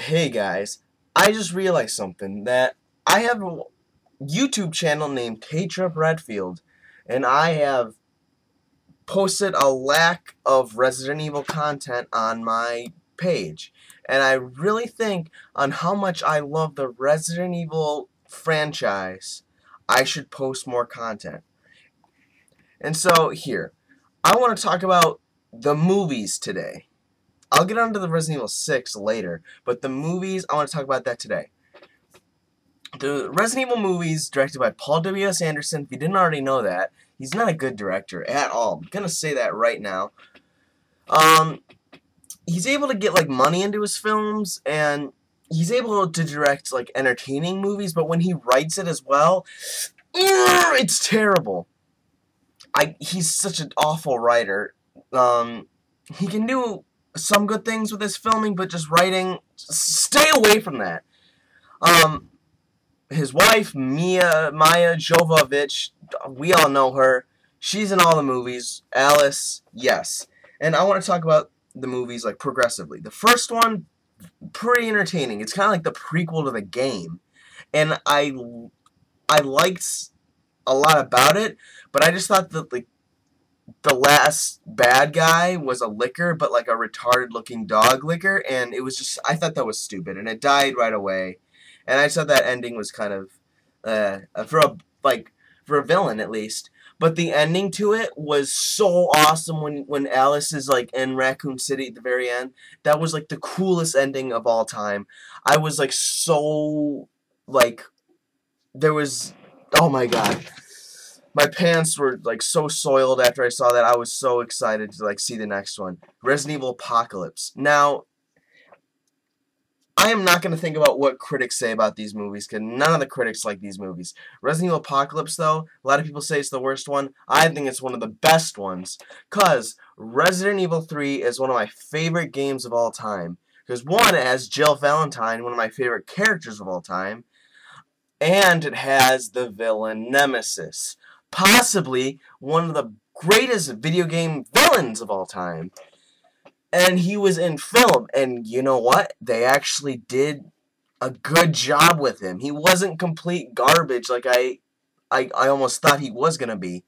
Hey guys, I just realized something that I have a YouTube channel named Taytrupredfield, and I have posted a lack of Resident Evil content on my page. And I really think on how much I love the Resident Evil franchise, I should post more content. And so here, I want to talk about the movies today. I'll get onto the Resident Evil 6 later, but the movies, I want to talk about that today. The Resident Evil movies, directed by Paul W.S. Anderson, if you didn't already know that, he's not a good director at all. I'm going to say that right now. He's able to get, like, money into his films, and he's able to direct, like, entertaining movies, but when he writes it as well, it's terrible. He's such an awful writer. He can do some good things with his filming, but just writing, stay away from that. His wife, Maya Jovovich, we all know her. She's in all the movies. Alice, yes. And I want to talk about the movies, like, progressively. The first one, pretty entertaining. It's kind of like the prequel to the game. And I liked a lot about it, but I just thought that, like, the last bad guy was a licker, but like a retarded looking dog licker, and it was just, I thought that was stupid, and it died right away. And I thought that ending was kind of for a villain at least. But the ending to it was so awesome when Alice is like in Raccoon City at the very end. That was like the coolest ending of all time. I was like so like there was, oh my god. My pants were like so soiled after I saw that. I was so excited to like see the next one. Resident Evil Apocalypse. Now, I am not going to think about what critics say about these movies, because none of the critics like these movies. Resident Evil Apocalypse, though, a lot of people say it's the worst one. I think it's one of the best ones, because Resident Evil 3 is one of my favorite games of all time. Because one, it has Jill Valentine, one of my favorite characters of all time, and it has the villain Nemesis. Possibly one of the greatest video game villains of all time. And he was in film, and you know what? They actually did a good job with him. He wasn't complete garbage like I almost thought he was gonna be.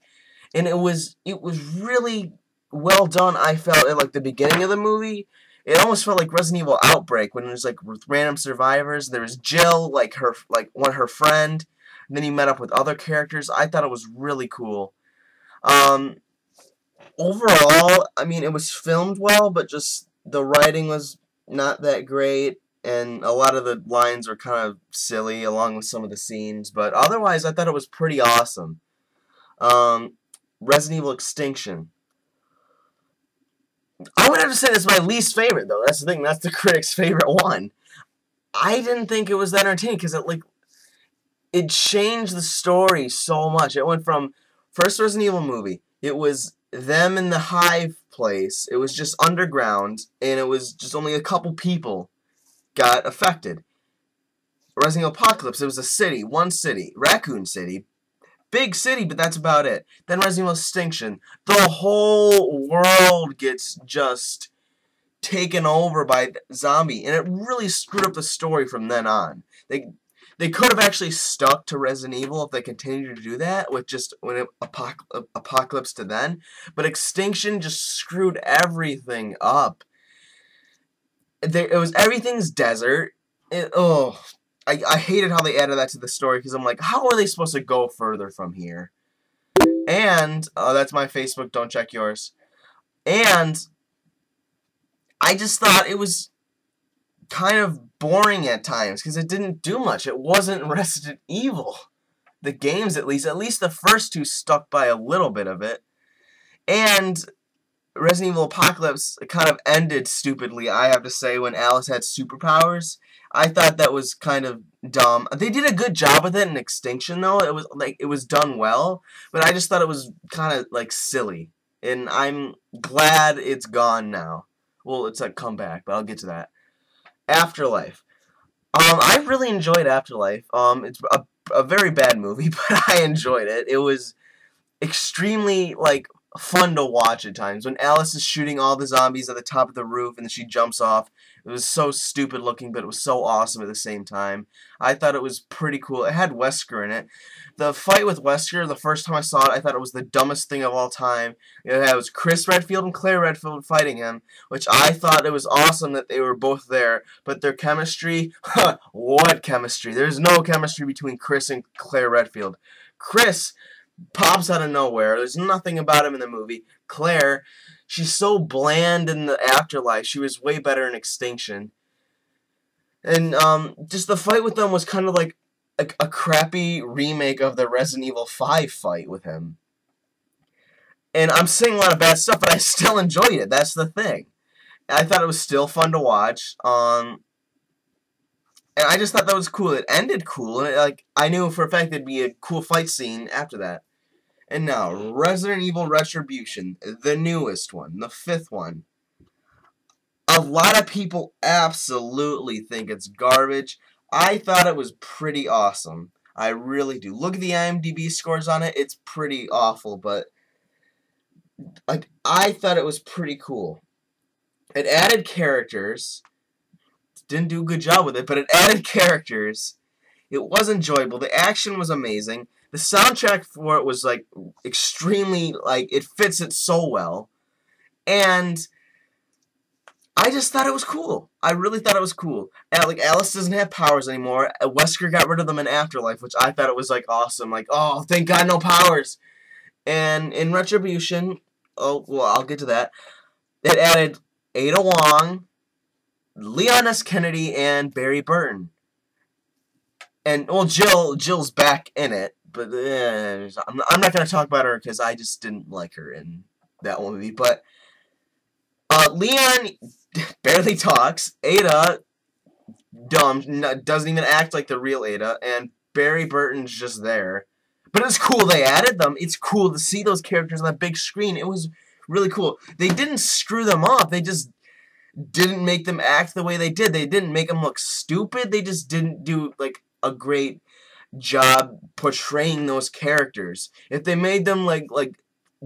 And it was really well done. I felt at like the beginning of the movie. It almost felt like Resident Evil Outbreak when it was like with random survivors. There was Jill, like her friend. And then he met up with other characters. I thought it was really cool. Overall, I mean, it was filmed well, but just the writing was not that great, and a lot of the lines were kind of silly along with some of the scenes, but otherwise, I thought it was pretty awesome. Resident Evil Extinction. I would have to say that's my least favorite, though. That's the thing. That's the critics' favorite one. I didn't think it was that entertaining, because it changed the story so much. It went from first Resident Evil movie. It was them in the hive place. It was just underground, and it was just only a couple people got affected. Resident Evil Apocalypse, it was a city, one city, Raccoon City. Big city, but that's about it. Then Resident Evil Extinction. The whole world gets just taken over by zombie, and it really screwed up the story from then on. They could have actually stuck to Resident Evil if they continued to do that, with just Apocalypse to then. But Extinction just screwed everything up. Everything's desert. I hated how they added that to the story, because I'm like, how are they supposed to go further from here? And, that's my Facebook, don't check yours. And I just thought it was kind of boring at times, because it didn't do much. It wasn't Resident Evil. The games, at least the first two stuck by a little bit of it. And Resident Evil Apocalypse kind of ended stupidly, I have to say, when Alice had superpowers. I thought that was kind of dumb. They did a good job with it in Extinction, though. It was done well, but I just thought it was kind of like silly. And I'm glad it's gone now. Well, it's a comeback, but I'll get to that. Afterlife. I really enjoyed Afterlife. It's a very bad movie, but I enjoyed it. It was extremely, like, fun to watch at times. When Alice is shooting all the zombies at the top of the roof and then she jumps off, it It was so stupid looking, but it was so awesome at the same time. I thought it was pretty cool. It had Wesker in it. The fight with Wesker, the first time I saw it, I thought it was the dumbest thing of all time. It was Chris Redfield and Claire Redfield fighting him, which I thought it was awesome that they were both there, but their chemistry, what chemistry? There's no chemistry between Chris and Claire Redfield. Chris pops out of nowhere. There's nothing about him in the movie. Claire, she's so bland in the afterlife. She was way better in Extinction. And just the fight with them was kind of like a crappy remake of the Resident Evil 5 fight with him. And I'm saying a lot of bad stuff, but I still enjoyed it. That's the thing. I thought it was still fun to watch. And I just thought that was cool. It ended cool, and like I knew for a fact there'd be a cool fight scene after that. And now, Resident Evil Retribution, the newest one, the 5th one. A lot of people absolutely think it's garbage. I thought it was pretty awesome. I really do. Look at the IMDb scores on it. It's pretty awful, but like I thought it was pretty cool. It added characters. Didn't do a good job with it, but it added characters. It was enjoyable. The action was amazing. The soundtrack for it was, like, extremely, like, it fits it so well. And I just thought it was cool. I really thought it was cool. And, like, Alice doesn't have powers anymore. Wesker got rid of them in Afterlife, which I thought it was, like, awesome. Like, oh, thank God, no powers. And in Retribution, oh, well, I'll get to that. It added Ada Wong, Leon S. Kennedy, and Barry Burton. And, well, Jill's back in it. But I'm not going to talk about her because I just didn't like her in that one movie. But Leon barely talks. Ada, dumb, doesn't even act like the real Ada. And Barry Burton's just there. But it's cool they added them. It's cool to see those characters on that big screen. It was really cool. They didn't screw them up. They just didn't make them act the way they did. They didn't make them look stupid. They just didn't do, like, a great job portraying those characters. If they made them like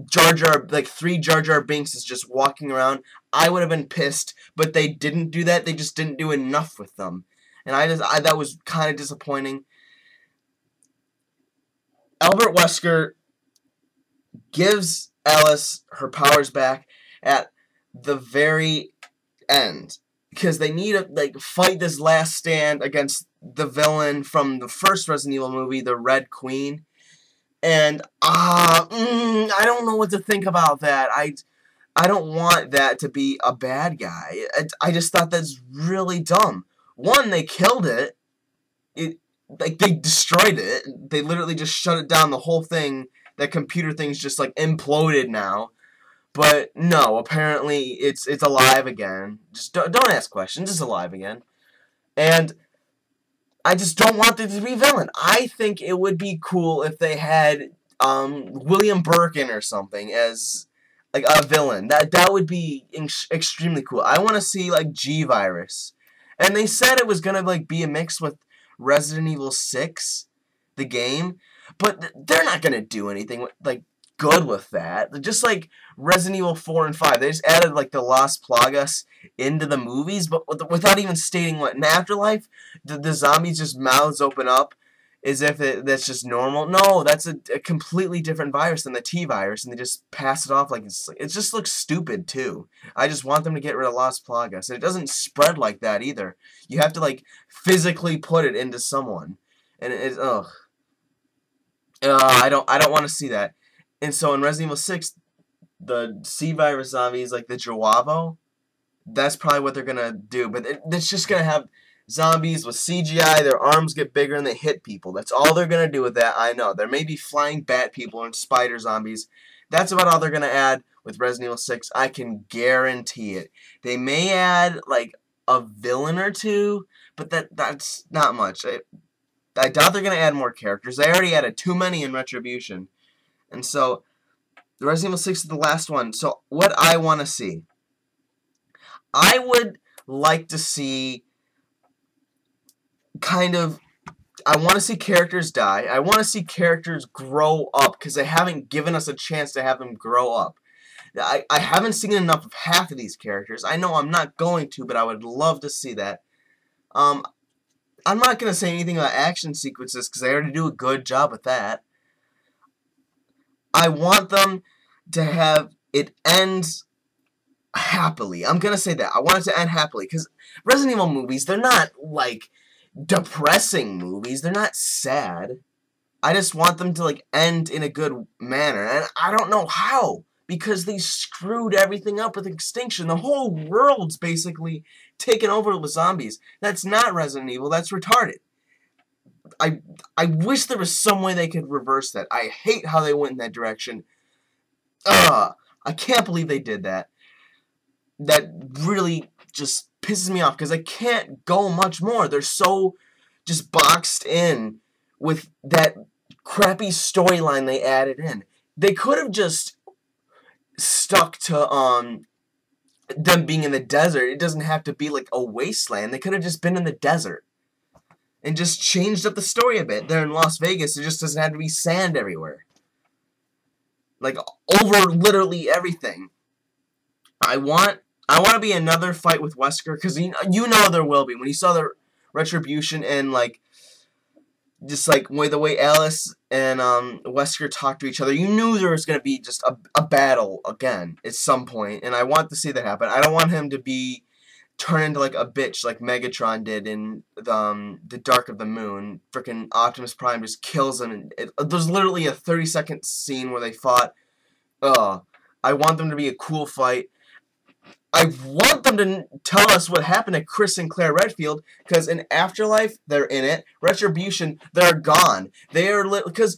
Jar Jar, like 3 Jar Jar Binks is just walking around, I would have been pissed, but they didn't do that. They just didn't do enough with them. And that was kind of disappointing. Albert Wesker gives Alice her powers back at the very end because they need to like fight this last stand against the villain from the first Resident Evil movie, the Red Queen. And I don't know what to think about that. I don't want that to be a bad guy. I just thought that's really dumb. One, they killed it. Like they destroyed it. They literally just shut it down. The whole thing, that computer thing's just like imploded now. But no, apparently it's alive again. Just don't ask questions. It's alive again. And I just don't want it to be villain. I think it would be cool if they had William Birkin or something as like a villain. That would be extremely cool. I want to see like G-Virus. And they said it was gonna like be a mix with Resident Evil 6, the game, but they're not gonna do anything like good with that. Just like Resident Evil 4 and 5, they just added like the Las Plagas into the movies, but without even stating what. In Afterlife, the zombies just mouths open up as if that's just normal. No, that's a completely different virus than the T virus, and they just pass it off like it just looks stupid too. I just want them to get rid of Las Plagas, and it doesn't spread like that either. You have to like physically put it into someone, and it's ugh. I don't want to see that. And so in Resident Evil 6, the C-Virus zombies, like the Jawavo, that's probably what they're going to do. But it's just going to have zombies with CGI, their arms get bigger, and they hit people. That's all they're going to do with that, I know. There may be flying bat people and spider zombies. That's about all they're going to add with Resident Evil 6. I can guarantee it. They may add, like, a villain or two, but that's not much. I doubt they're going to add more characters. They already added too many in Retribution. And so, the Resident Evil 6 is the last one. So, what I want to see. I would like to see kind of, I want to see characters die. I want to see characters grow up, because they haven't given us a chance to have them grow up. I haven't seen enough of half of these characters. I know I'm not going to, but I would love to see that. I'm not going to say anything about action sequences because they already do a good job with that. I want them to have it ends happily. I'm going to say that. I want it to end happily because Resident Evil movies, they're not, like, depressing movies. They're not sad. I just want them to, like, end in a good manner. And I don't know how. Because they screwed everything up with Extinction. The whole world's basically taken over with zombies. That's not Resident Evil. That's retarded. I wish there was some way they could reverse that. I hate how they went in that direction. Ugh. I can't believe they did that. That really just pisses me off because I can't go much more. They're so just boxed in with that crappy storyline they added in. They could have just stuck to them being in the desert. It doesn't have to be like a wasteland. They could have just been in the desert and just changed up the story a bit. They're in Las Vegas. It just doesn't have to be sand everywhere. Like over literally everything. I want to be another fight with Wesker because you know there will be. When you saw the Retribution and like just like the way Alice and Wesker talk to each other, you knew there was going to be just a battle again at some point, and I want to see that happen. I don't want him to be turned into like a bitch like Megatron did in the Dark of the Moon. Frickin' Optimus Prime just kills him. There's literally a 30-second scene where they fought. I want them to be a cool fight. I want them to tell us what happened to Chris and Claire Redfield, because in Afterlife, they're in it. Retribution, they're gone. They are because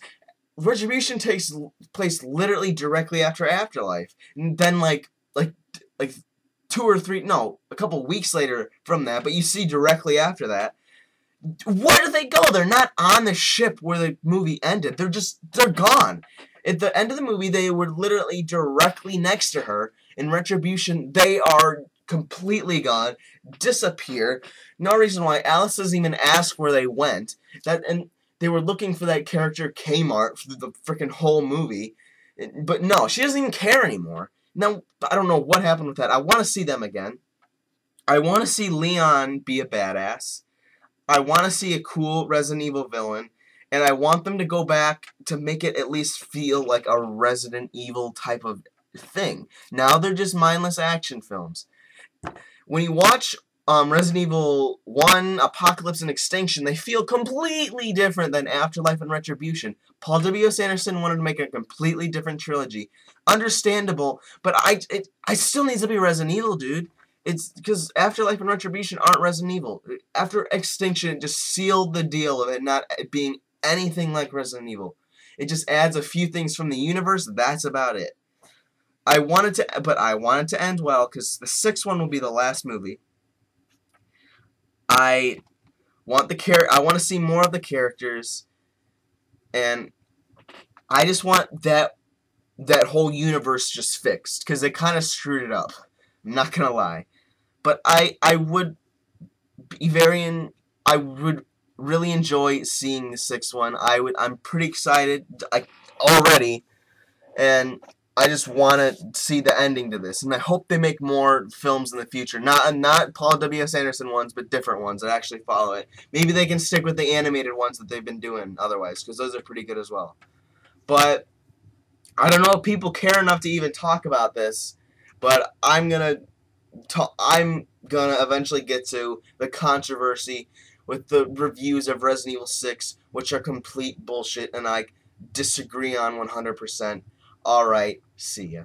Retribution takes place literally directly after Afterlife. And then, like 2 or 3, no, a couple weeks later from that, but you see directly after that. Where do they go? They're not on the ship where the movie ended. They're gone. At the end of the movie, they were literally directly next to her. In Retribution, they are completely gone, disappear. No reason why. Alice doesn't even ask where they went. And they were looking for that character Kmart for the freaking whole movie. But no, she doesn't even care anymore. Now, I don't know what happened with that. I want to see them again. I want to see Leon be a badass. I want to see a cool Resident Evil villain. And I want them to go back to make it at least feel like a Resident Evil type of thing. Now they're just mindless action films. When you watch Resident Evil 1, Apocalypse, and Extinction, they feel completely different than Afterlife and Retribution. Paul W.S. Anderson wanted to make a completely different trilogy. Understandable, but I still needs to be Resident Evil, dude. It's because Afterlife and Retribution aren't Resident Evil. After Extinction, it just sealed the deal of it not being anything like Resident Evil. It just adds a few things from the universe. That's about it. I want it to end well because the 6th one will be the last movie. I want to see more of the characters, and I just want that whole universe just fixed because they kind of screwed it up. I'm not gonna lie, but I would really enjoy seeing the 6th one. I'm pretty excited already, and I just want to see the ending to this, and I hope they make more films in the future. Not Paul W.S. Anderson ones, but different ones that actually follow it. Maybe they can stick with the animated ones that they've been doing otherwise, because those are pretty good as well. But I don't know if people care enough to even talk about this, but I'm gonna eventually get to the controversy with the reviews of Resident Evil 6, which are complete bullshit, and I disagree on 100%. Alright, see ya.